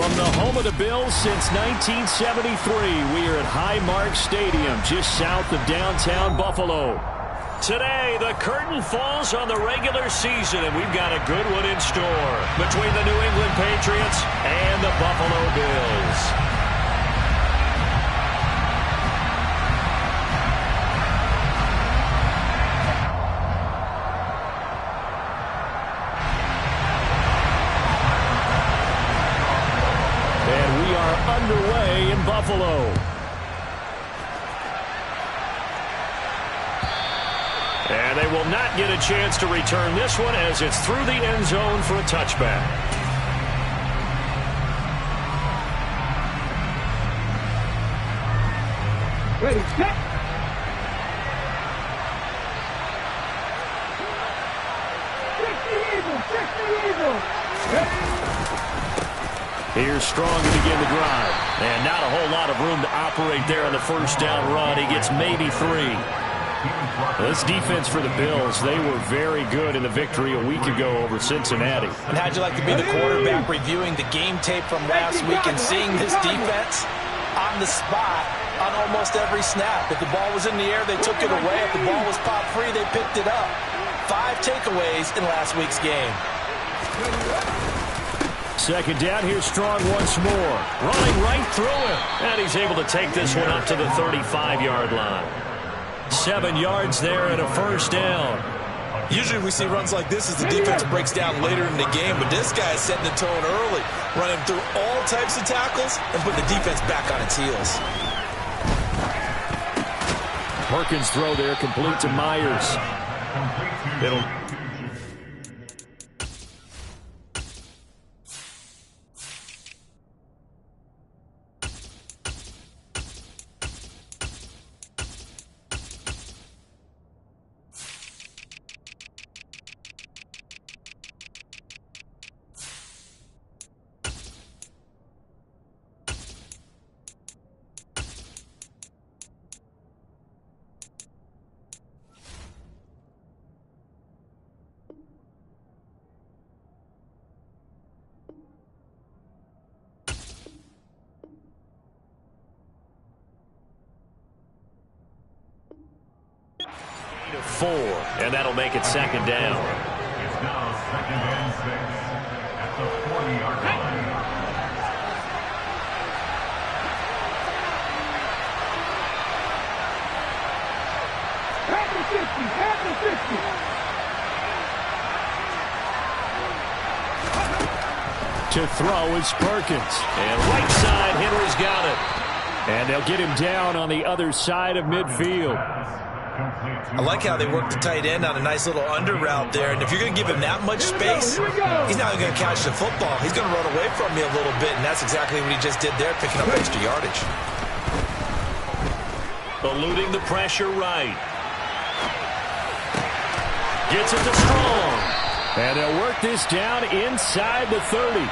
From the home of the Bills since 1973, we are at Highmark Stadium, just south of downtown Buffalo. Today, the curtain falls on the regular season, and we've got a good one in store between the New England Patriots and the Buffalo Bills. Underway in Buffalo. And they will not get a chance to return this one as it's through the end zone for a touchback. Ready, set. Check the eagle. Here's Strong to begin the drive. And not a whole lot of room to operate there on the first down run. He gets maybe 3. This defense for the Bills, they were very good in the victory a week ago over Cincinnati. And how'd you like to be the quarterback reviewing the game tape from last week and seeing this defense on the spot on almost every snap? If the ball was in the air, they took it away. If the ball was pop free, they picked it up. 5 takeaways in last week's game. Second down, here's Strong once more. Running right through it. And he's able to take this one up to the 35-yard line. 7 yards there and a first down. Usually we see runs like this as the defense breaks down later in the game, but this guy is setting the tone early, running through all types of tackles and putting the defense back on its heels. Perkins' throw there complete to Myers. It'll... And that'll make it second down. It's now 2nd and 6 at the 40-yard line. At the 50. To throw is Perkins. And right side, Henry's got it. And they'll get him down on the other side of midfield. I like how they work the tight end on a nice little under route there. And if you're going to give him that much space, he's not going to catch the football. He's going to run away from you a little bit, and that's exactly what he just did there, picking up extra yardage. Eluding the pressure right. Gets it to Strong. And they'll work this down inside the 30.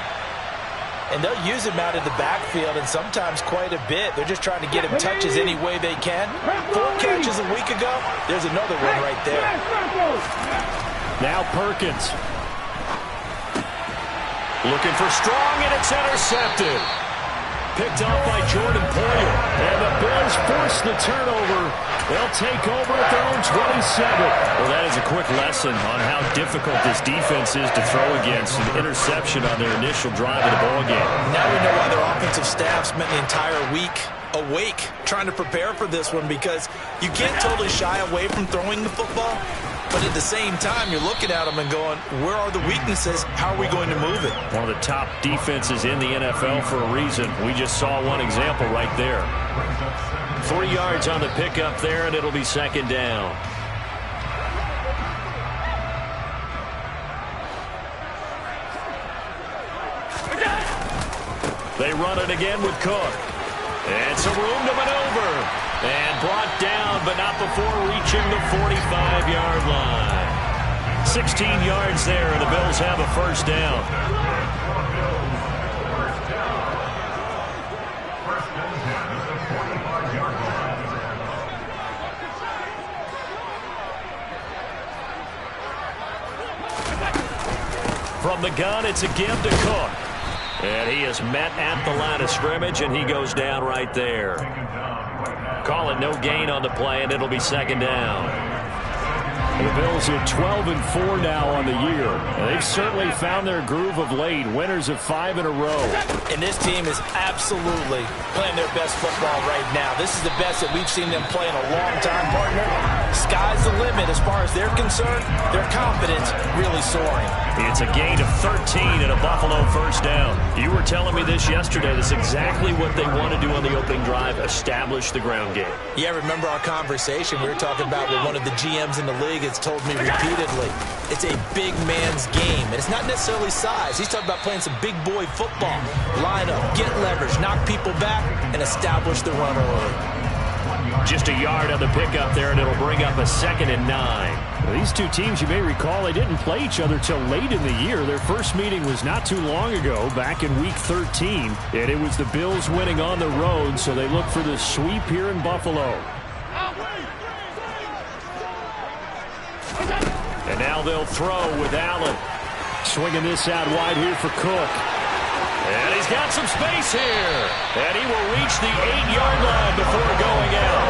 And they'll use him out of the backfield, and sometimes quite a bit. They're just trying to get him touches any way they can. 4 catches a week ago. There's another one right there. Now Perkins. Looking for Strong, and it's intercepted. Picked off by Jordan Poyer. And the Bills force the turnover. They'll take over at their own 27. Well, that is a quick lesson on how difficult this defense is to throw against. An interception on their initial drive of the ballgame. Now we know why their offensive staff spent the entire week awake trying to prepare for this one, because you can't totally shy away from throwing the football. But at the same time, you're looking at them and going, where are the weaknesses? How are we going to move it? One of the top defenses in the NFL for a reason. We just saw one example right there. 3 yards on the pickup there, and it'll be second down. They run it again with Cook. And some room to maneuver. And brought down, but not before reaching the 45-yard line. 16 yards there, and the Bills have a first down. From the gun, it's a give to Cook. And he is met at the line of scrimmage, and he goes down right there. Call it no gain on the play, and it'll be second down. The Bills are 12-4 now on the year. They've certainly found their groove of late, winners of 5 in a row. And this team is absolutely playing their best football right now. This is the best that we've seen them play in a long time, partner. Sky's the limit as far as they're concerned. Their confidence really soaring. It's a gain of 13 and a Buffalo first down. You were telling me this yesterday. That's exactly what they want to do on the opening drive, establish the ground game. Yeah, remember our conversation we were talking about with one of the GMs in the league has told me repeatedly. It's a big man's game, and it's not necessarily size. He's talking about playing some big boy football. Line up, get leverage, knock people back, and establish the run early. Just a yard on the pickup there, and it'll bring up a 2nd and 9. Now, these two teams, you may recall, they didn't play each other till late in the year. Their first meeting was not too long ago, back in Week 13. And it was the Bills winning on the road, so they look for the sweep here in Buffalo. And now they'll throw with Allen. Swinging this out wide here for Cook. And he's got some space here. And he will reach the 8-yard line before going out.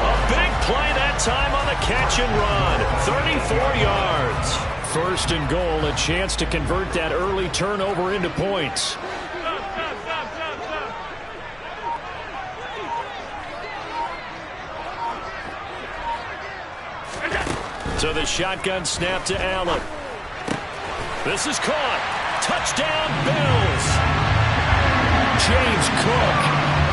A big play that time on the catch and run. 34 yards. First and goal, a chance to convert that early turnover into points. So the shotgun snap to Allen. This is caught. Touchdown, Bills. James Cook,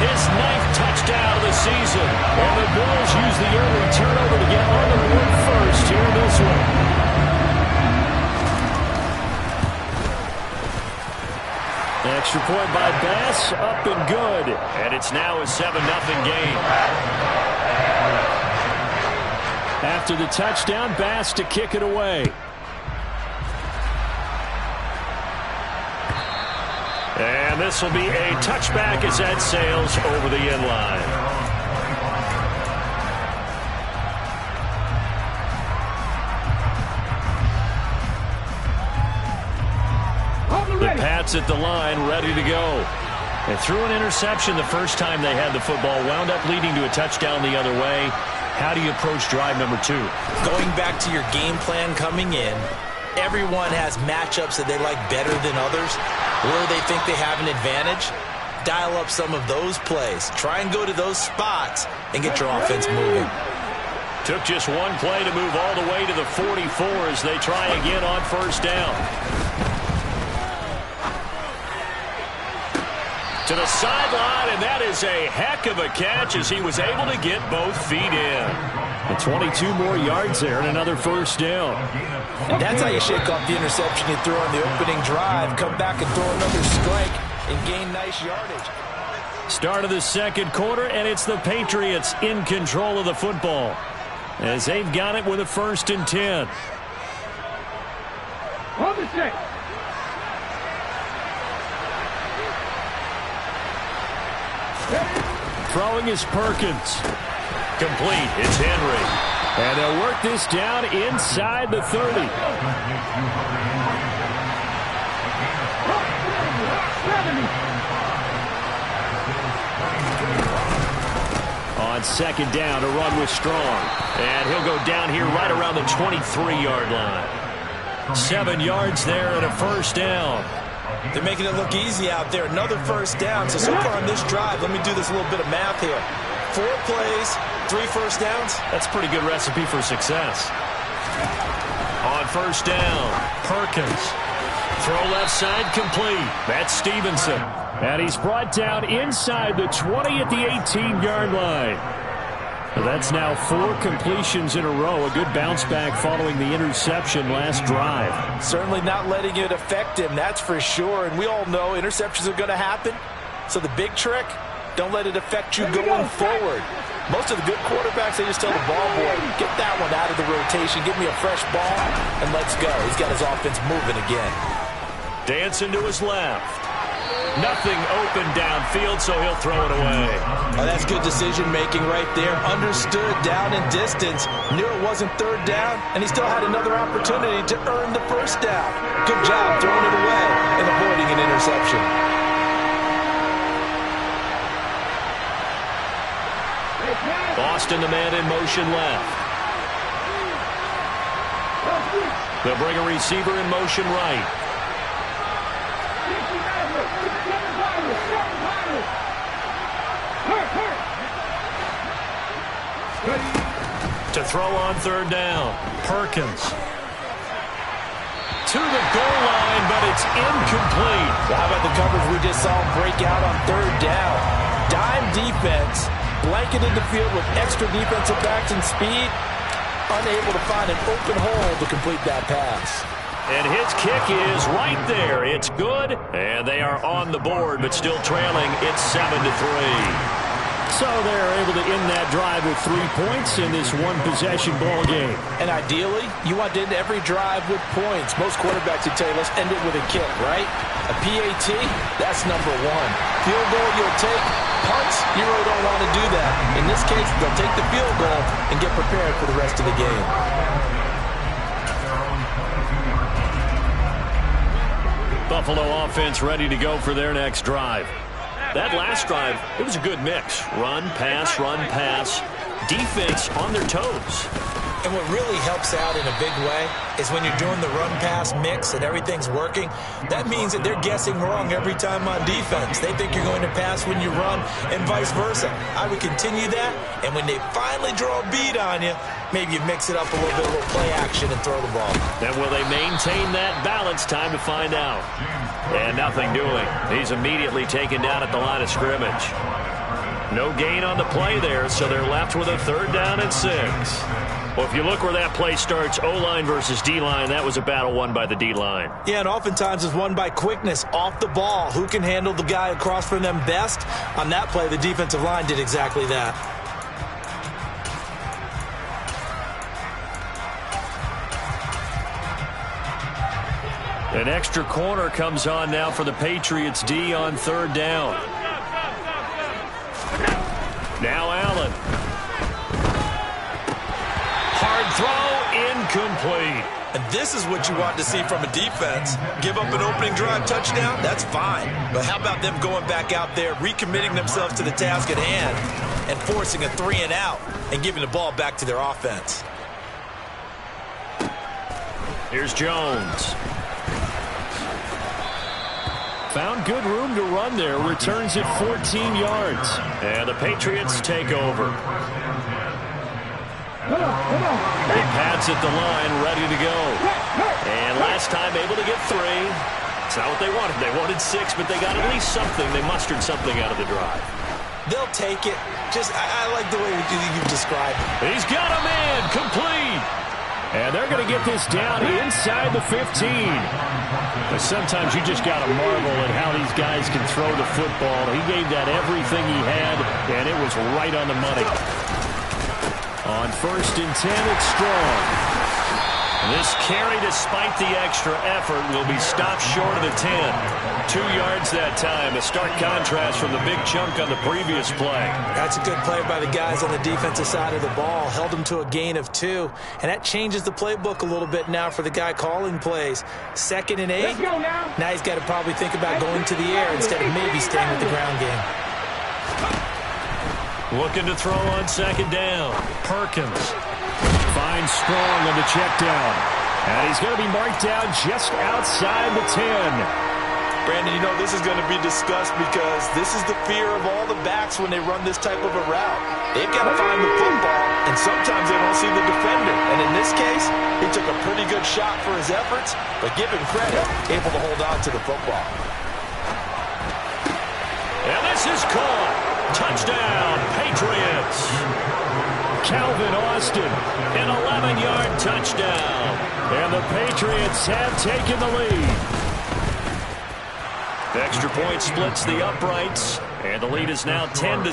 his 9th touchdown of the season. And the Bills use the early turnover to get on the board first here in this one. Extra point by Bass, up and good. And it's now a 7-0 game. After the touchdown, Bass to kick it away. And this will be a touchback as that sails over the end line. The Pats at the line, ready to go. They threw an interception the first time they had the football, wound up leading to a touchdown the other way. How do you approach drive number 2? Going back to your game plan coming in, everyone has matchups that they like better than others, where they think they have an advantage. Dial up some of those plays. Try and go to those spots and get your offense moving. Took just one play to move all the way to the 44 as they try again on first down. To the sideline, and that is a heck of a catch as he was able to get both feet in. And 22 more yards there and another first down. And that's how you shake off the interception you threw on the opening drive. Come back and throw another strike and gain nice yardage. Start of the second quarter, and it's the Patriots in control of the football as they've got it with a 1st and 10. On the stick. Throwing is Perkins. Complete. It's Henry. And they'll work this down inside the 30. On second down, a run with Strong. And he'll go down here right around the 23-yard line. 7 yards there and a first down. They're making it look easy out there. Another first down. So far on this drive, let me do this little bit of math here. 4 plays, 3 first downs. That's a pretty good recipe for success. On first down, Perkins. Throw left side complete. That's Stevenson. And he's brought down inside the 20 at the 18-yard line. That's now 4 completions in a row. A good bounce back following the interception last drive. Certainly not letting it affect him, that's for sure. And we all know interceptions are going to happen. So the big trick, don't let it affect you going forward. Most of the good quarterbacks, they just tell the ball boy, get that one out of the rotation, give me a fresh ball, and let's go. He's got his offense moving again. Dancing to his left. Nothing open downfield, so he'll throw it away. Oh, that's good decision-making right there. Understood down and distance. Knew it wasn't third down, and he still had another opportunity to earn the first down. Good job throwing it away and avoiding an interception. Boston, the man in motion left. They'll bring a receiver in motion right. To throw on third down, Perkins. To the goal line, but it's incomplete. Well, how about the coverage we just saw break out on third down? Dime defense, blanketed the field with extra defensive backs and speed. Unable to find an open hole to complete that pass. And his kick is right there. It's good, and they are on the board, but still trailing. It's 7-3. So they're able to end that drive with 3 points in this one-possession ball game. And ideally, you want to end every drive with points. Most quarterbacks would tell you, let's end it with a kick, right? A PAT, that's number one. Field goal you'll take. Punts, you really don't want to do that. In this case, they'll take the field goal and get prepared for the rest of the game. Buffalo offense ready to go for their next drive. That last drive, it was a good mix. Run, pass. Defense on their toes. And what really helps out in a big way is when you're doing the run-pass mix and everything's working, that means that they're guessing wrong every time on defense. They think you're going to pass when you run and vice versa. I would continue that, and when they finally draw a bead on you, maybe you mix it up a little bit, a little play action, and throw the ball. And will they maintain that balance? Time to find out. And nothing doing. He's immediately taken down at the line of scrimmage. No gain on the play there, so they're left with a 3rd down and 6. Well, if you look where that play starts, O-line versus D-line, that was a battle won by the D-line. Yeah, and oftentimes it's won by quickness off the ball. Who can handle the guy across from them best? On that play, the defensive line did exactly that. An extra corner comes on now for the Patriots D on 3rd down. Now Allen. Hard throw, incomplete. And this is what you want to see from a defense. Give up an opening drive touchdown, that's fine. But how about them going back out there, recommitting themselves to the task at hand, and forcing a 3-and-out and giving the ball back to their offense. Here's Jones. Found good room to run there. Returns it 14 yards. And the Patriots take over. Big pads at the line, ready to go. And last time able to get 3. It's not what they wanted. They wanted 6, but they got at least something. They mustered something out of the drive. They'll take it. I like the way you described it. He's got a man, complete. And they're going to get this down inside the 15. But sometimes you just got to marvel at how these guys can throw the football. He gave that everything he had, and it was right on the money. On 1st and 10, it's Strong. This carry, despite the extra effort, will be stopped short of the 10. 2 yards that time. A stark contrast from the big chunk on the previous play. That's a good play by the guys on the defensive side of the ball. Held them to a gain of 2. And that changes the playbook a little bit now for the guy calling plays. 2nd and 8. Now he's got to probably think about going to the air instead of maybe staying with the ground game. Looking to throw on 2nd down. Perkins finds Strong on the check down. And he's going to be marked down just outside the 10. Brandon, you know this is going to be discussed because this is the fear of all the backs when they run this type of a route. They've got to find the football, and sometimes they don't see the defender. And in this case, he took a pretty good shot for his efforts, but give him credit, able to hold on to the football. And this is caught. Touchdown, Patriots. Calvin Austin, an 11-yard touchdown. And the Patriots have taken the lead. The extra point splits the uprights, and the lead is now 10-7.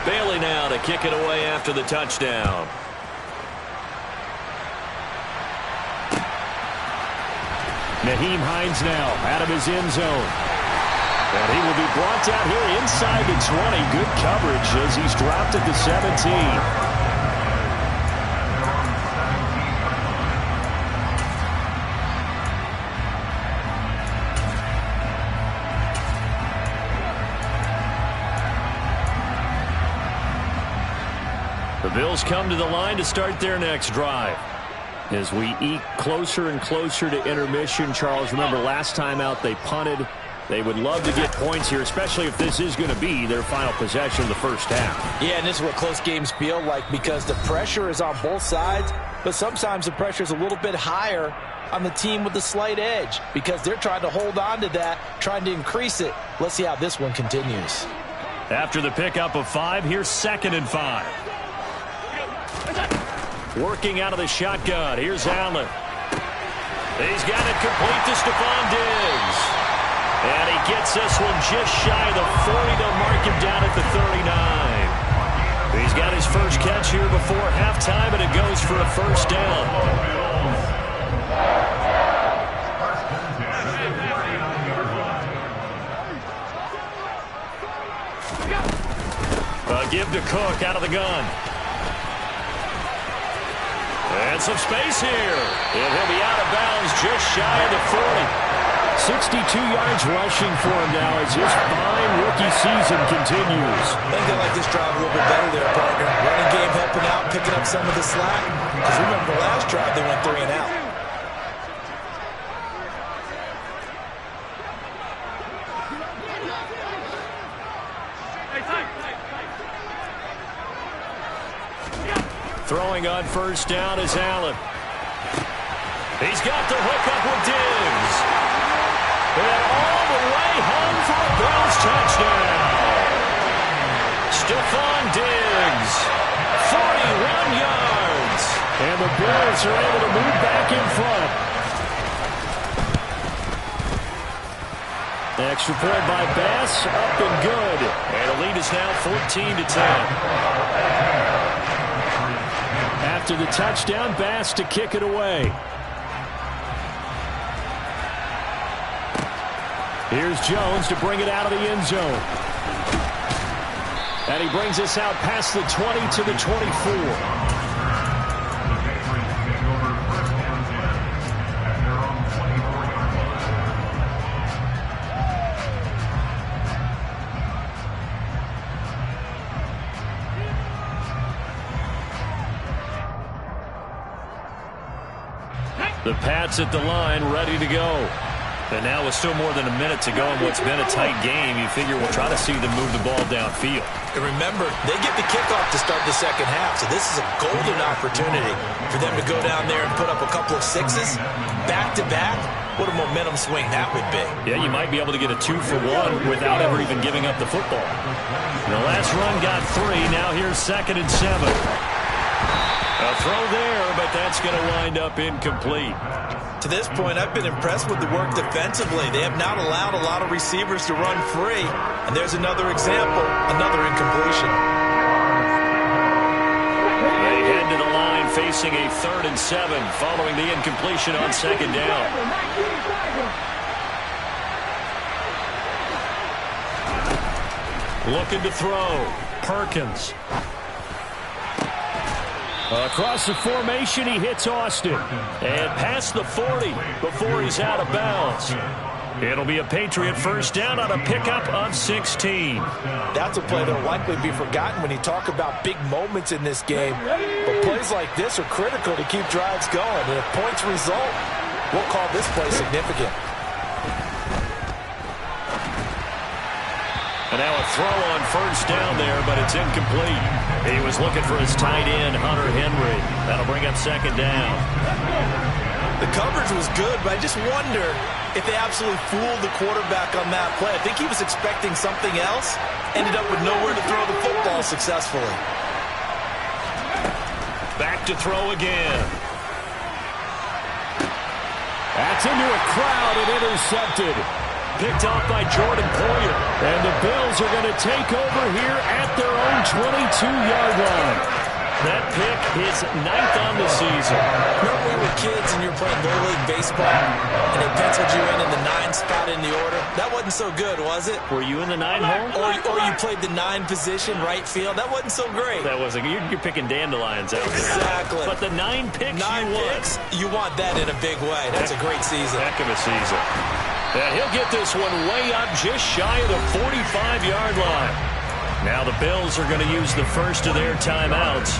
Bailey now to kick it away after the touchdown. Nyheim Hines now out of his end zone. And he will be brought down here inside the 20. Good coverage as he's dropped at the 17. The Bills come to the line to start their next drive. As we eke closer and closer to intermission, Charles, remember last time out they punted. They would love to get points here, especially if this is going to be their final possession of the first half. Yeah, and this is what close games feel like because the pressure is on both sides, but sometimes the pressure is a little bit higher on the team with the slight edge because they're trying to hold on to that, trying to increase it. Let's see how this one continues. After the pickup of 5, here's 2nd and 5. Working out of the shotgun. Here's Allen. He's got it complete to Stephon Diggs. And he gets this one just shy of the 40 to mark him down at the 39. He's got his first catch here before halftime, and it goes for a first down. A give to Cook out of the gun. And some space here. And he'll be out of bounds just shy of the 40. 62 yards rushing for him now as his fine rookie season continues. I think they like this drive a little bit better there, partner. Running game helping out, picking up some of the slack. Because remember the last drive, they went 3 and out. Throwing on first down is Allen. He's got the hook up with Diggs. And all the way home for a Bills touchdown. Stephon Diggs, 41 yards. And the Bills are able to move back in front. Extra point by Bass, up and good. And the lead is now 14-10. After the touchdown, Bass to kick it away. Here's Jones to bring it out of the end zone. And he brings us out past the 20 to the 24. The Pats at the line, ready to go. And now with still more than a minute to go in what's been a tight game, you figure we'll try to see them move the ball downfield. And remember, they get the kickoff to start the second half, so this is a golden opportunity for them to go down there and put up a couple of sixes back-to-back. What a momentum swing that would be. Yeah, you might be able to get a 2-for-1 without ever even giving up the football. The last run got 3. Now here's 2nd and 7. A throw there, but that's going to wind up incomplete. To this point, I've been impressed with the work defensively. They have not allowed a lot of receivers to run free. And there's another example, another incompletion. They head to the line facing a 3rd and 7 following the incompletion on 2nd down. Looking to throw. Perkins. Across the formation, he hits Austin. And past the 40 before he's out of bounds. It'll be a Patriot first down on a pickup of 16. That's a play that will likely be forgotten when you talk about big moments in this game. But plays like this are critical to keep drives going. And if points result, we'll call this play significant. And now a throw on first down there, but it's incomplete. He was looking for his tight end, Hunter Henry. That'll bring up 2nd down. The coverage was good, but I just wonder if they absolutely fooled the quarterback on that play. I think he was expecting something else. Ended up with nowhere to throw the football successfully. Back to throw again. That's into a crowd and intercepted. Picked off by Jordan Poyer. And the Bills are going to take over here at their own 22-yard line. That pick is 9th on the season. Remember we were kids and you were playing Little League spot, and they penciled you in the 9 spot in the order. That wasn't so good, was it? Were you in the 9 hole? Or you played the 9 position, right field. That wasn't so great. That wasn't. You're picking dandelions out there. Exactly. But the 9 picks 9 picks, you want that in a big way. That's a great season. Heck of a season. And he'll get this one way up just shy of the 45-yard line. Now the Bills are going to use the first of their timeouts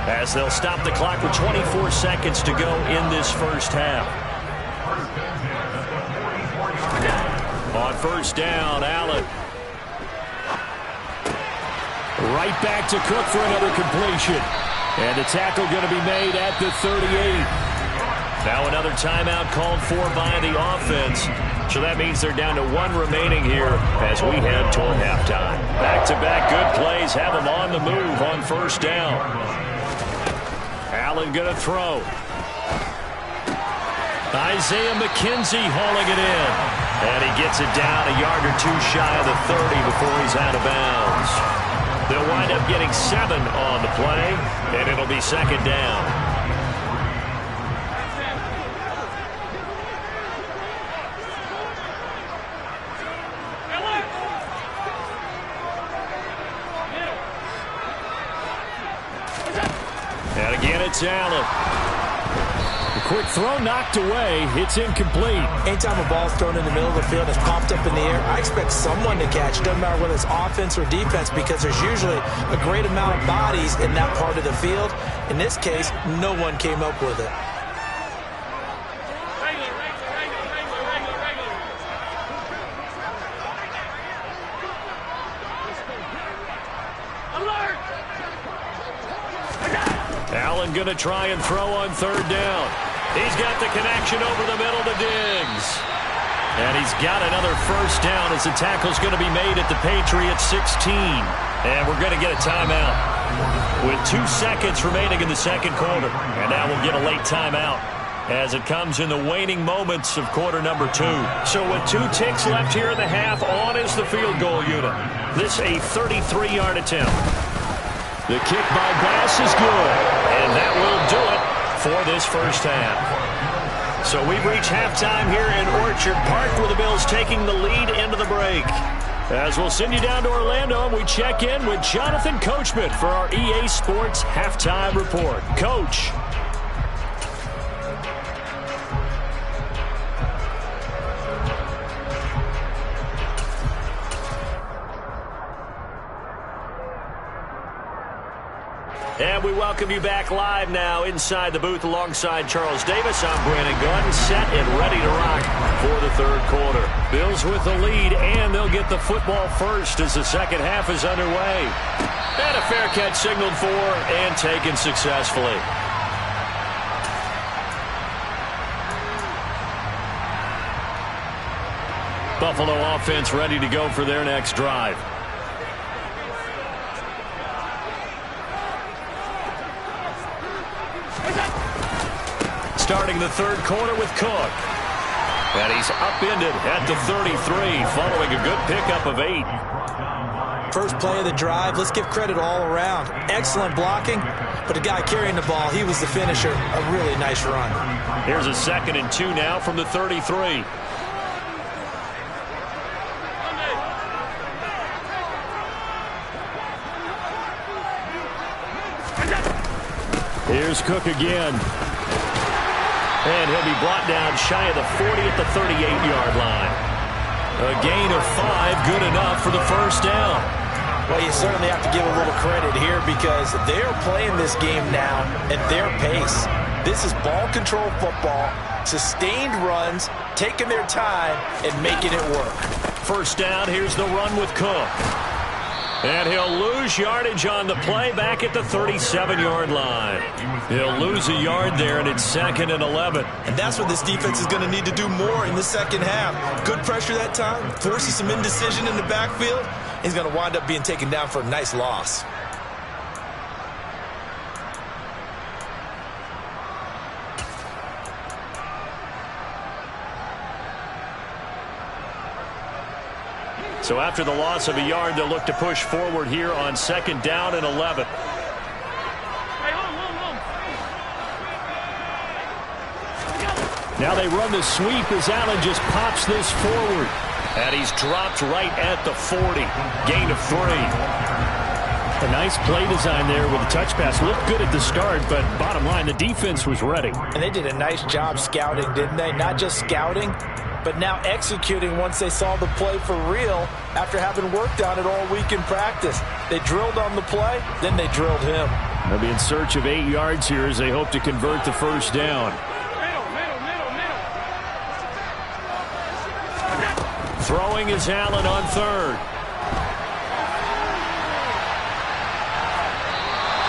as they'll stop the clock with 24 seconds to go in this first half. On first down, Allen. Right back to Cook for another completion. And the tackle going to be made at the 38. Now another timeout called for by the offense. So that means they're down to 1 remaining here as we head toward halftime. Back-to-back good plays have them on the move on first down. Allen going to throw. Isaiah McKenzie hauling it in. And he gets it down a yard or 2 shy of the 30 before he's out of bounds. They'll wind up getting 7 on the play, and it'll be second down. And again, it's Allen. A quick throw knocked away. It's incomplete. Anytime a ball's thrown in the middle of the field and it's popped up in the air, I expect someone to catch. It doesn't matter whether it's offense or defense because there's usually a great amount of bodies in that part of the field. In this case, no one came up with it. Allen going to try and throw on third down. He's got the connection over the middle to Diggs. And he's got another first down as the tackle's going to be made at the Patriots 16. And we're going to get a timeout with 2 seconds remaining in the second quarter. And now we'll get a late timeout as it comes in the waning moments of quarter number 2. So with 2 ticks left here in the half, on is the field goal unit. This a 33-yard attempt. The kick by Bass is good, and that will do it for this first half. So we've reached halftime here in Orchard Park with the Bills taking the lead into the break. As we'll send you down to Orlando, and we check in with Jonathan Coachman for our EA Sports Halftime Report. Coach. And we welcome you back live now inside the booth alongside Charles Davis. I'm Brandon Gunn, set and ready to rock for the third quarter. Bills with the lead, and they'll get the football first as the second half is underway. And a fair catch signaled for and taken successfully. Buffalo offense ready to go for their next drive. Starting the third quarter with Cook. And he's upended at the 33 following a good pickup of 8. First play of the drive, let's give credit all around. Excellent blocking, but the guy carrying the ball, he was the finisher. A really nice run. Here's a 2nd and 2 now from the 33. Here's Cook again. And he'll be brought down shy of the 40 at the 38-yard line. A gain of 5, good enough for the first down. Well, you certainly have to give a little credit here because they're playing this game now at their pace. This is ball control football, sustained runs, taking their time, and making it work. First down, here's the run with Cook. And he'll lose yardage on the play back at the 37-yard line. He'll lose a yard there, and it's 2nd and 11. And that's what this defense is going to need to do more in the second half. Good pressure that time, forces some indecision in the backfield. He's going to wind up being taken down for a nice loss. So after the loss of a yard, they'll look to push forward here on 2nd down and 11. Now they run the sweep as Allen just pops this forward. And he's dropped right at the 40. Gain of 3. A nice play design there with the touch pass. Looked good at the start, but bottom line, the defense was ready. And they did a nice job scouting, didn't they? Not just scouting, but now executing once they saw the play for real after having worked on it all week in practice. They drilled on the play, then they drilled him. They'll be in search of 8 yards here as they hope to convert the first down. Throwing is Allen on 3rd.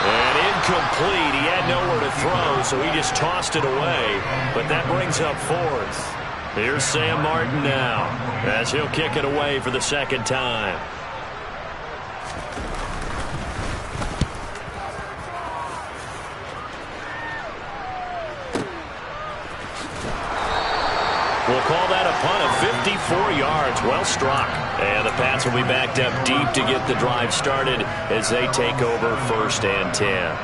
And incomplete. He had nowhere to throw, so he just tossed it away. But that brings up 4th. Here's Sam Martin now as he'll kick it away for the second time. We'll call that a punt of 54 yards. Well struck. And the Pats will be backed up deep to get the drive started as they take over 1st and 10.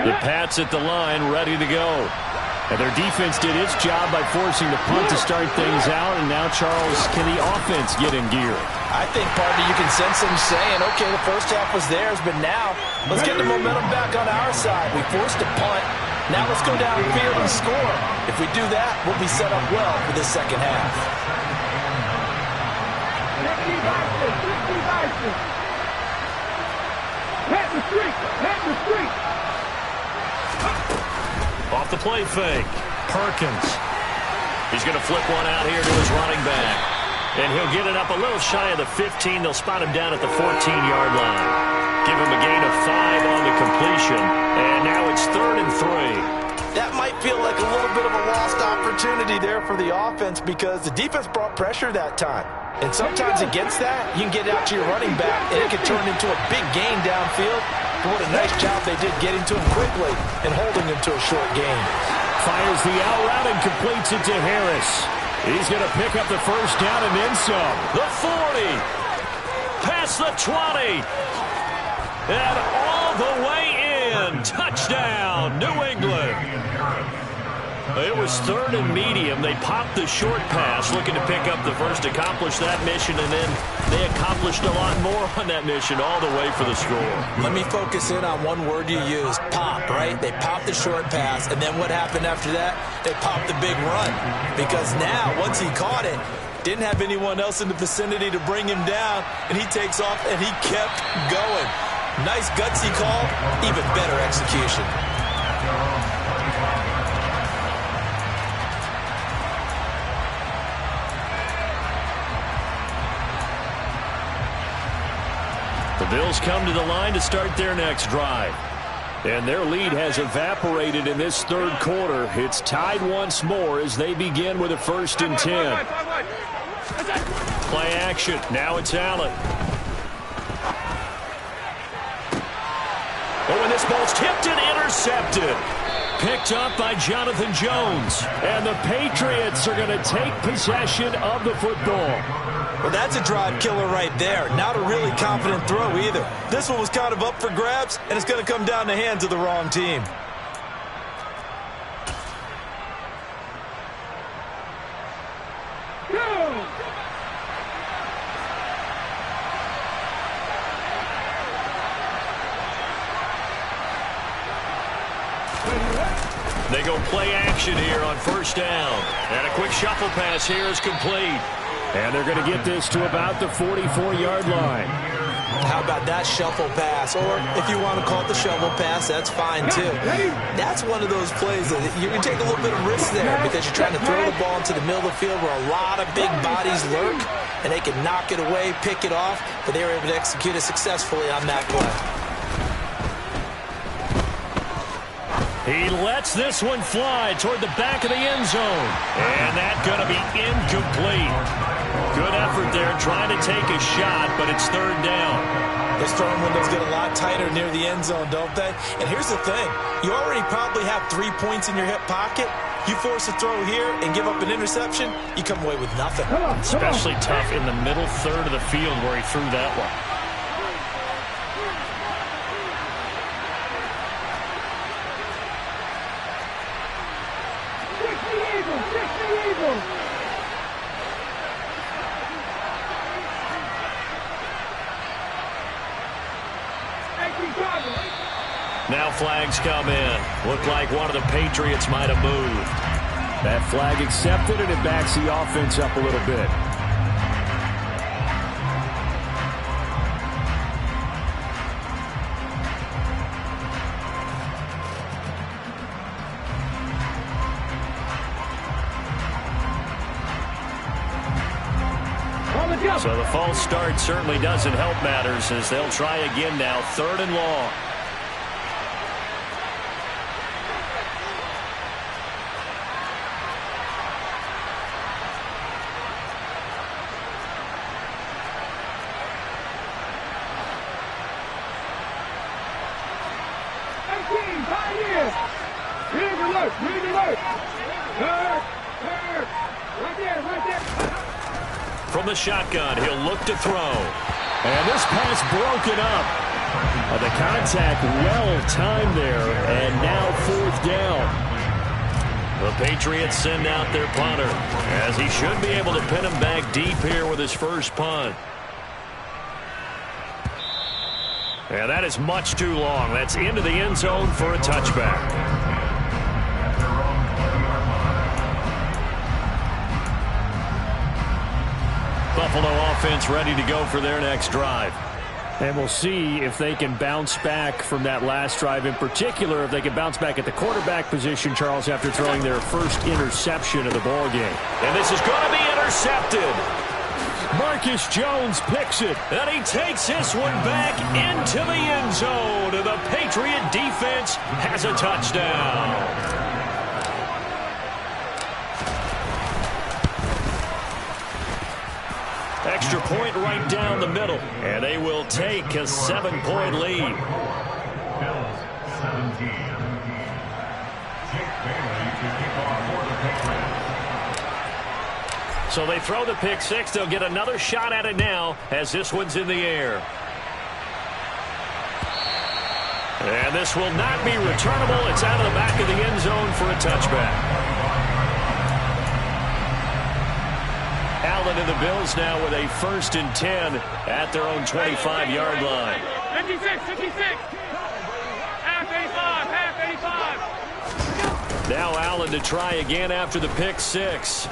The Pats at the line, ready to go. And their defense did its job by forcing the punt to start things out. And now, Charles, can the offense get in gear? I think, partner, you can sense them saying, okay, the first half was theirs, but now let's get the momentum back on our side. We forced a punt. Now let's go downfield and score. If we do that, we'll be set up well for the second half. Off the play fake. Perkins. He's going to flip one out here to his running back. And he'll get it up a little shy of the 15. They'll spot him down at the 14-yard line. Give him a gain of 5 on the completion. And now it's 3rd and 3. That might feel like a little bit of a lost opportunity there for the offense because the defense brought pressure that time. And sometimes against that, you can get out to your running back, and it can turn into a big gain downfield. But what a nice job they did getting to him quickly and holding him to a short gain. Fires the out route and completes it to Harris. He's going to pick up the first down and then some. The 40. Past the 20. And all the way in. Touchdown, New England. It was 3rd and medium. They popped the short pass, looking to pick up the first, accomplish that mission, and then they accomplished a lot more on that mission all the way for the score. Let me focus in on one word you used, pop, right? They popped the short pass, and then what happened after that? They popped the big run. Because now, once he caught it, didn't have anyone else in the vicinity to bring him down, and he takes off, and he kept going. Nice gutsy call, even better execution. The Bills come to the line to start their next drive. And their lead has evaporated in this 3rd quarter. It's tied once more as they begin with a 1st and 10. Play action. Now it's Allen. Oh, and this ball's tipped and intercepted. Picked up by Jonathan Jones. And the Patriots are going to take possession of the football. Well, that's a drive killer right there. Not a really confident throw either. This one was kind of up for grabs, and it's going to come down the hands of the wrong team. They go play action here on 1st down. And a quick shuffle pass here is complete. And they're going to get this to about the 44-yard line. How about that shuffle pass? Or if you want to call it the shovel pass, that's fine too. That's one of those plays that you can take a little bit of risk there because you're trying to throw the ball into the middle of the field where a lot of big bodies lurk, and they can knock it away, pick it off, but they were able to execute it successfully on that play. He lets this one fly toward the back of the end zone. And that's going to be incomplete. Good effort there trying to take a shot, but it's 3rd down. Those throwing windows get a lot tighter near the end zone, don't they? And here's the thing. You already probably have 3 points in your hip pocket. You force a throw here and give up an interception, you come away with nothing. Especially tough in the middle 3rd of the field where he threw that one. Now flags come in. Looked like one of the Patriots might have moved. That flag accepted, and it backs the offense up a little bit. So the false start certainly doesn't help matters as they'll try again now, 3rd and long. From the shotgun, he'll look to throw. And this pass broken up. The contact well timed there, and now 4th down. The Patriots send out their punter, as he should be able to pin him back deep here with his first punt. And that is much too long. That's into the end zone for a touchback. Buffalo offense ready to go for their next drive. And we'll see if they can bounce back from that last drive. In particular, if they can bounce back at the quarterback position, Charles, after throwing their first interception of the ball game. And this is going to be intercepted. Marcus Jones picks it. And he takes this one back into the end zone. And the Patriot defense has a touchdown. Extra point right down the middle. And they will take a 7-point lead. Bills 17. Jake Bailey to kick off for the Patriots. So they throw the pick six. They'll get another shot at it now as this one's in the air. And this will not be returnable. It's out of the back of the end zone for a touchback. Allen and the Bills now with a 1st and 10 at their own 25-yard line. 56, 56. Half 85, half 85. Now Allen to try again after the pick six.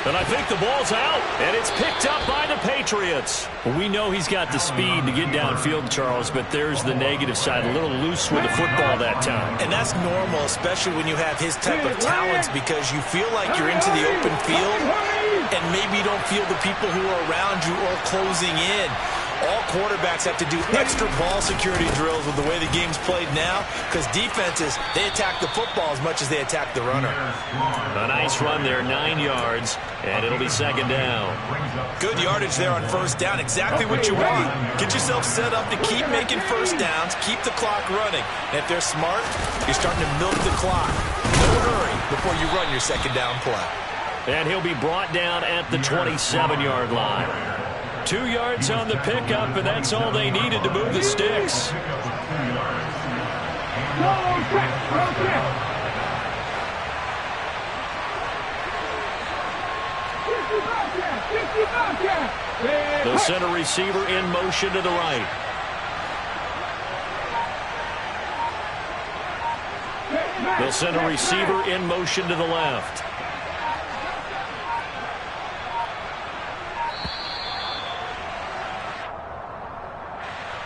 And I think the ball's out, and it's picked up by the Patriots. Well, we know he's got the speed to get downfield, Charles, but there's the negative side. A little loose with the football that time. And that's normal, especially when you have his type of talents, because you feel like you're into the open field, and maybe you don't feel the people who are around you or closing in. All quarterbacks have to do extra ball security drills with the way the game's played now, because defenses, they attack the football as much as they attack the runner. A nice run there, 9 yards, and it'll be 2nd down. Good yardage there on 1st down, exactly what you want. Get yourself set up to keep making 1st downs, keep the clock running. And if they're smart, you're starting to milk the clock. No hurry before you run your 2nd down play. And he'll be brought down at the 27-yard line. 2 yards on the pickup, and that's all they needed to move the sticks. The center receiver in motion to the right. They'll send a receiver in motion to the left.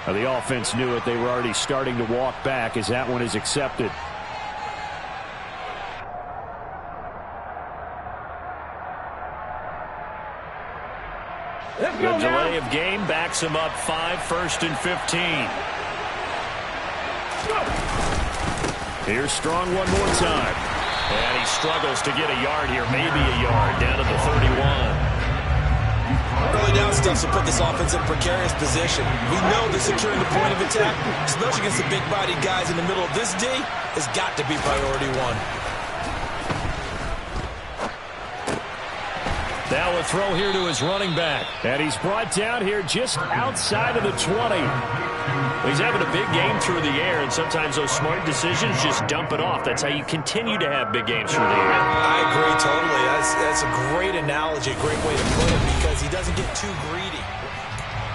The offense knew it. They were already starting to walk back as that one is accepted. The delay of game backs him up 5, 1st and 15. Here's Strong one more time. And he struggles to get a yard here, maybe a yard, down at the 31. Early down stuff will put this offense in precarious position. We know that securing the point of attack, especially against the big-bodied guys in the middle of this D, has got to be priority one. Now a throw here to his running back. And he's brought down here just outside of the 20. He's having a big game through the air, and sometimes those smart decisions just dump it off. That's how you continue to have big games through the air. I agree totally. That's a great analogy, a great way to put it, because he doesn't get too greedy.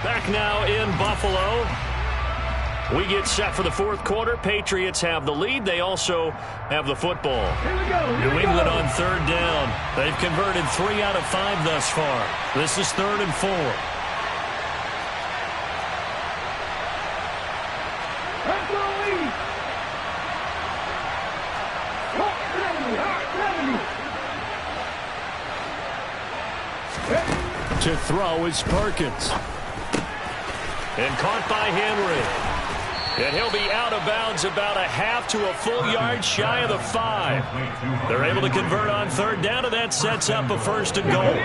Back now in Buffalo. We get set for the fourth quarter. Patriots have the lead. They also have the football. New England on third down. They've converted 3 out of 5 thus far. This is 3rd and 4. To throw is Perkins. And caught by Henry. And he'll be out of bounds about a half to a full yard shy of the 5. They're able to convert on third down, and that sets up a 1st and goal.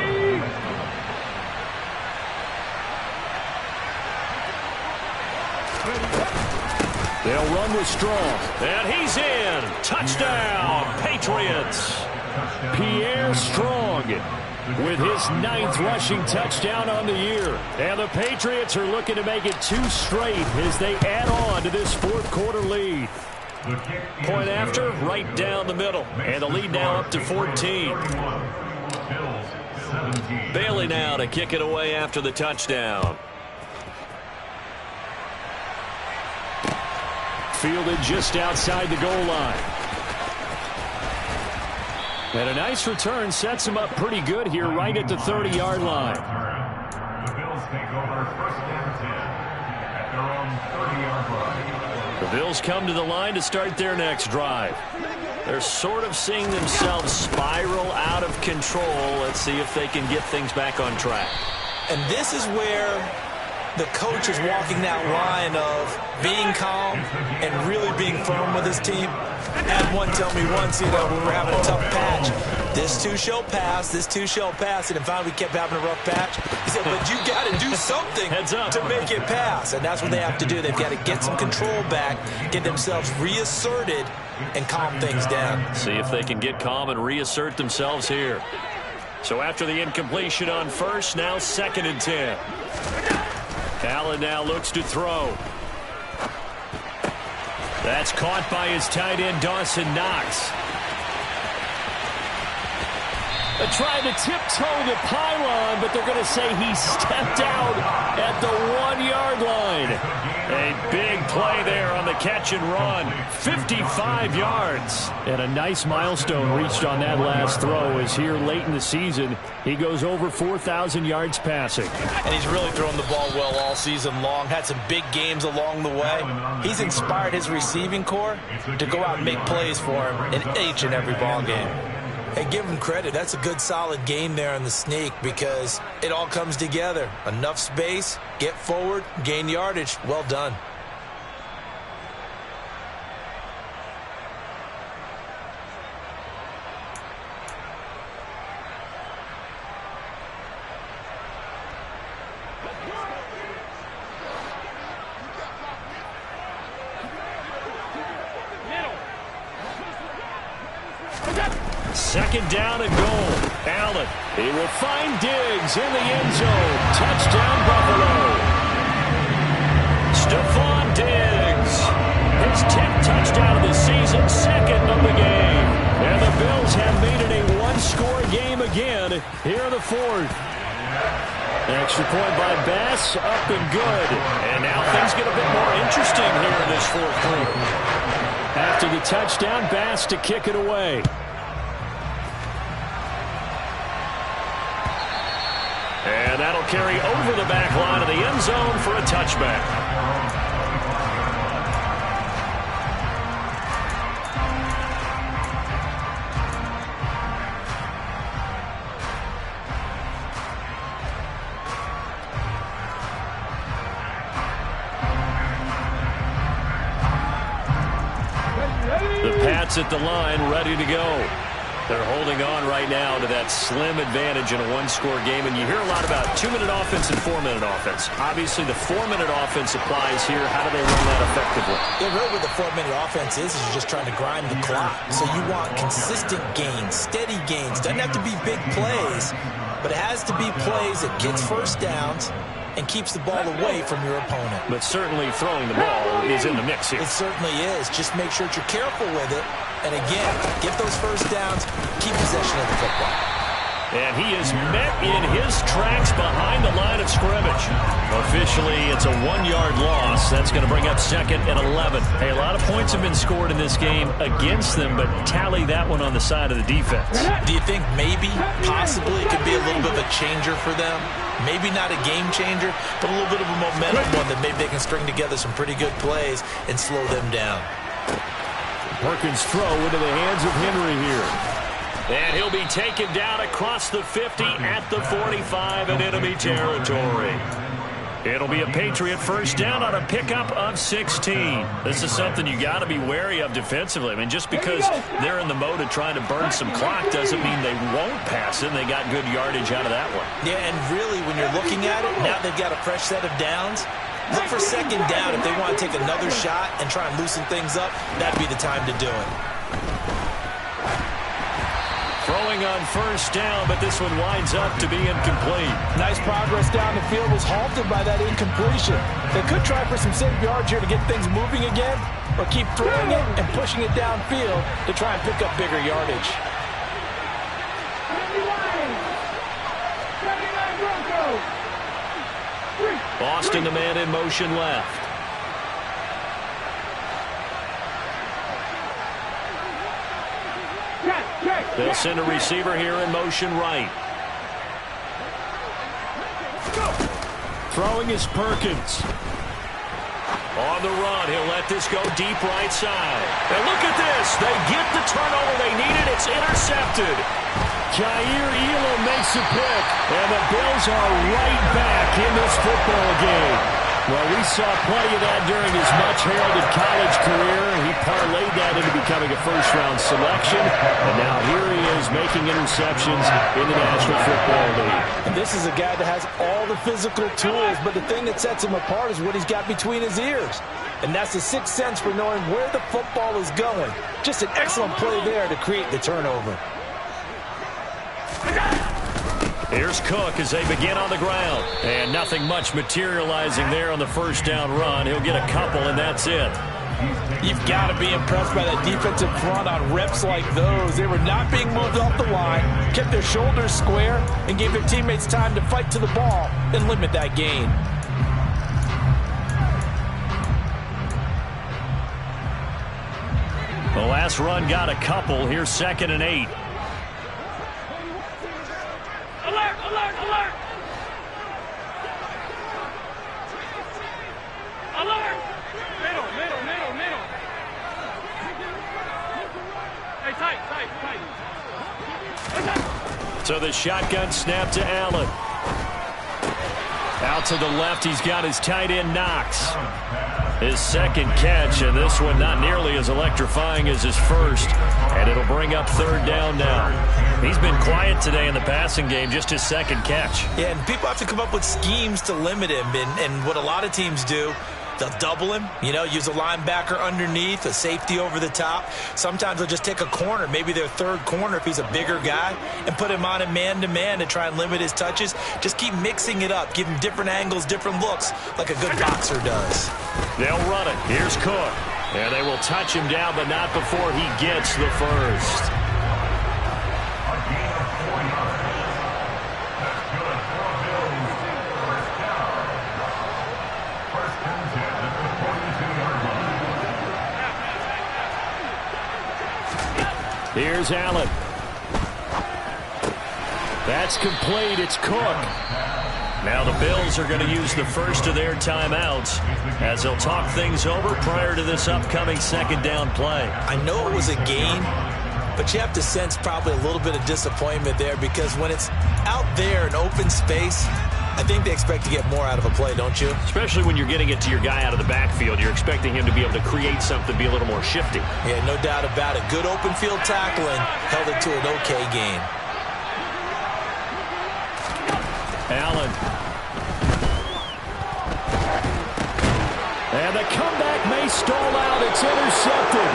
They'll run with Strong. And he's in. Touchdown, Patriots. Pierre Strong with his 9th rushing touchdown on the year. And the Patriots are looking to make it 2 straight as they add on to this fourth quarter lead. Point after, right down the middle. And the lead now up to 14. Bailey now to kick it away after the touchdown. Fielded just outside the goal line. And a nice return sets him up pretty good here right at the 30-yard line. The Bills take over 1st and 10 at their own 30-yard line. The Bills come to the line to start their next drive. They're sort of seeing themselves spiral out of control. Let's see if they can get things back on track. And this is where the coach is walking that line of being calm and really being firm with his team. I had one tell me once, when we were having a tough patch, this too shall pass, this too shall pass, and then finally we kept having a rough patch. He said, but you got to do something to make it pass, and that's what they have to do. They've got to get some control back, get themselves reasserted, and calm things down. See if they can get calm and reassert themselves here. So after the incompletion on first, now 2nd and 10. Allen now looks to throw. That's caught by his tight end, Dawson Knox. They're trying to tiptoe the pylon, but they're going to say he stepped out at the 1-yard line. A big play there on the catch and run. 55 yards. And a nice milestone reached on that last throw as here late in the season, he goes over 4,000 yards passing. And he's really thrown the ball well all season long. Had some big games along the way. He's inspired his receiving corps to go out and make plays for him in each and every ball game. Hey, give him credit. That's a good, solid game there on the sneak because it all comes together. Enough space, get forward, gain yardage. Well done. Second down and goal. Allen. He will find Diggs in the end zone. Touchdown, Buffalo. Stephon Diggs. His 10th touchdown of the season, 2nd of the game. And the Bills have made it a 1-score game again here in the 4th. Extra point by Bass, up and good. And now things get a bit more interesting here in this 4th quarter. After the touchdown, Bass to kick it away. And that'll carry over the back line of the end zone for a touchback. The Pats at the line, ready to go. They're holding on right now to that slim advantage in a 1-score game. And you hear a lot about 2-minute offense and 4-minute offense. Obviously, the 4-minute offense applies here. How do they run that effectively? Yeah, really what the 4-minute offense is you're just trying to grind the clock. So you want consistent gains, steady gains. Doesn't have to be big plays, but it has to be plays that gets first downs and keeps the ball away from your opponent. But certainly throwing the ball is in the mix here. It certainly is. Just make sure that you're careful with it. And again, get those first downs, keep possession of the football. And he is met in his tracks behind the line of scrimmage. Officially, it's a 1-yard loss. That's going to bring up 2nd and 11. Hey, a lot of points have been scored in this game against them, but tally that one on the side of the defense. Do you think maybe, possibly, it could be a little bit of a changer for them? Maybe not a game changer, but a little bit of a momentum one that maybe they can string together some pretty good plays and slow them down. Perkins' throw into the hands of Henry here. And he'll be taken down across the 50 at the 45 in enemy territory. It'll be a Patriot first down on a pickup of 16. This is something you got to be wary of defensively. I mean, just because they're in the mode of trying to burn some clock doesn't mean they won't pass it. They got good yardage out of that one. Yeah, and really, when you're looking at it, now they've got a fresh set of downs. Look for 2nd down. If they want to take another shot and try and loosen things up, that'd be the time to do it. Throwing on first down, but this one winds up to be incomplete. Nice progress down the field, was halted by that incompletion. They could try for some safe yards here to get things moving again, or keep throwing it and pushing it downfield to try and pick up bigger yardage. Boston, the man in motion left. They'll send a receiver here in motion right. Throwing is Perkins. On the run, he'll let this go deep right side. And look at this. They get the turnover they needed. It's intercepted. Jair Elam makes a pick, and the Bills are right back in this football game. Well, we saw plenty of that during his much-heralded college career. He parlayed that into becoming a first-round selection, and now here he is making interceptions in the National Football League. And this is a guy that has all the physical tools, but the thing that sets him apart is what he's got between his ears. And that's the sixth sense for knowing where the football is going. Just an excellent play there to create the turnover. Here's Cook as they begin on the ground. And nothing much materializing there on the first down run. He'll get a couple, and that's it. You've got to be impressed by that defensive front on reps like those. They were not being moved off the line, kept their shoulders square, and gave their teammates time to fight to the ball and limit that gain. The last run got a couple. Here's 2nd and 8. Alert, alert, alert! Alert! Middle, middle, middle, middle. Hey, tight, tight, tight. So the shotgun snap to Allen. Out to the left, he's got his tight end Knox. His second catch, and this one not nearly as electrifying as his first. And it'll bring up 3rd down now. He's been quiet today in the passing game, just his second catch. Yeah, and people have to come up with schemes to limit him. And what a lot of teams do, they'll double him, use a linebacker underneath, a safety over the top. Sometimes they'll just take a corner, maybe their third corner if he's a bigger guy, and put him on a man-to-man to try and limit his touches. Just keep mixing it up, give him different angles, different looks, like a good boxer does. They'll run it. Here's Cook. And they will touch him down, but not before he gets the first. A gain of 4 yards. That's good for Bills. First down. First and 10 at the 42-yard line. Here's Allen. That's complete. It's Cook. Now the Bills are going to use the first of their timeouts as they'll talk things over prior to this upcoming 2nd down play. I know it was a gain, but you have to sense probably a little bit of disappointment there because when it's out there in open space, I think they expect to get more out of a play, don't you? Especially when you're getting it to your guy out of the backfield. You're expecting him to be able to create something, be a little more shifty. Yeah, no doubt about it. Good open field tackling held it to an okay gain. Allen. And the comeback may stall out. It's intercepted.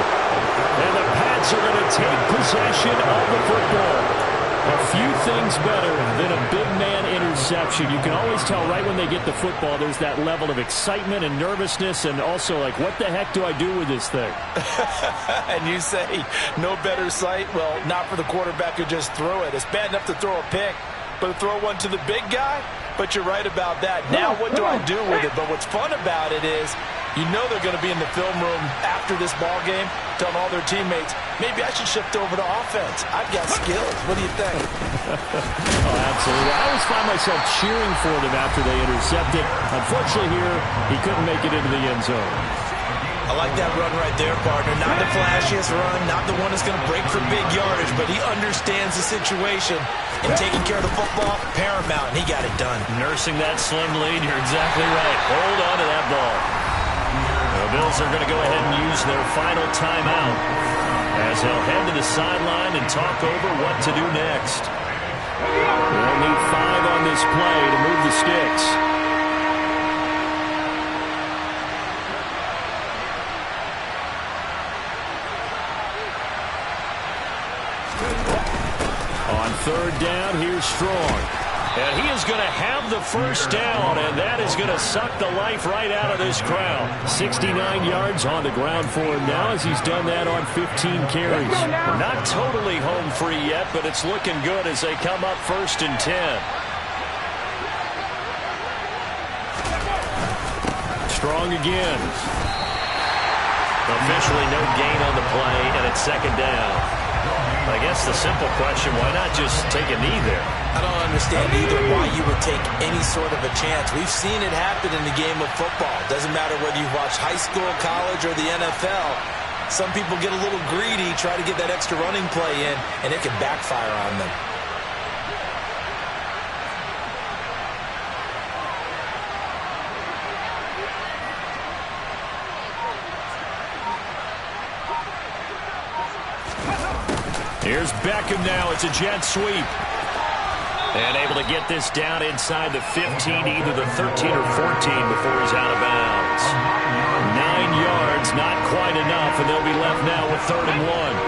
And the Pats are going to take possession of the football. A few things better than a big man interception. You can always tell right when they get the football, there's that level of excitement and nervousness, and also like, what the heck do I do with this thing? And you say no better sight? Well, not for the quarterback who just threw it. It's bad enough to throw a pick, but to throw one to the big guy? But you're right about that. Now what do I do with it? But what's fun about it is you know they're going to be in the film room after this ball game telling all their teammates, maybe I should shift over to offense. I've got skills. What do you think? Oh, absolutely. I always find myself cheering for them after they intercept it. Unfortunately here, he couldn't make it into the end zone. I like that run right there, partner. Not the flashiest run, not the one that's going to break for big yardage, but he understands the situation. And taking care of the football, paramount, and he got it done. Nursing that slim lead, you're exactly right. Hold on to that ball. The Bills are going to go ahead and use their final timeout as they'll head to the sideline and talk over what to do next. They'll need 5 on this play to move the sticks. On third down, here's Strong. And he is going to have the first down, and that is going to suck the life right out of this crowd. 69 yards on the ground for him now as he's done that on 15 carries. Not totally home free yet, but it's looking good as they come up 1st and 10. Strong again. Officially no gain on the play, and it's 2nd down. I guess the simple question, why not just take a knee there? I don't understand either why you would take any sort of a chance. We've seen it happen in the game of football. Doesn't matter whether you watch high school, college, or the NFL. Some people get a little greedy, try to get that extra running play in, and it can backfire on them. Here's Beckham now. It's a jet sweep. And able to get this down inside the 15, either the 13 or 14 before he's out of bounds. 9 yards, not quite enough, and they'll be left now with 3rd and 1.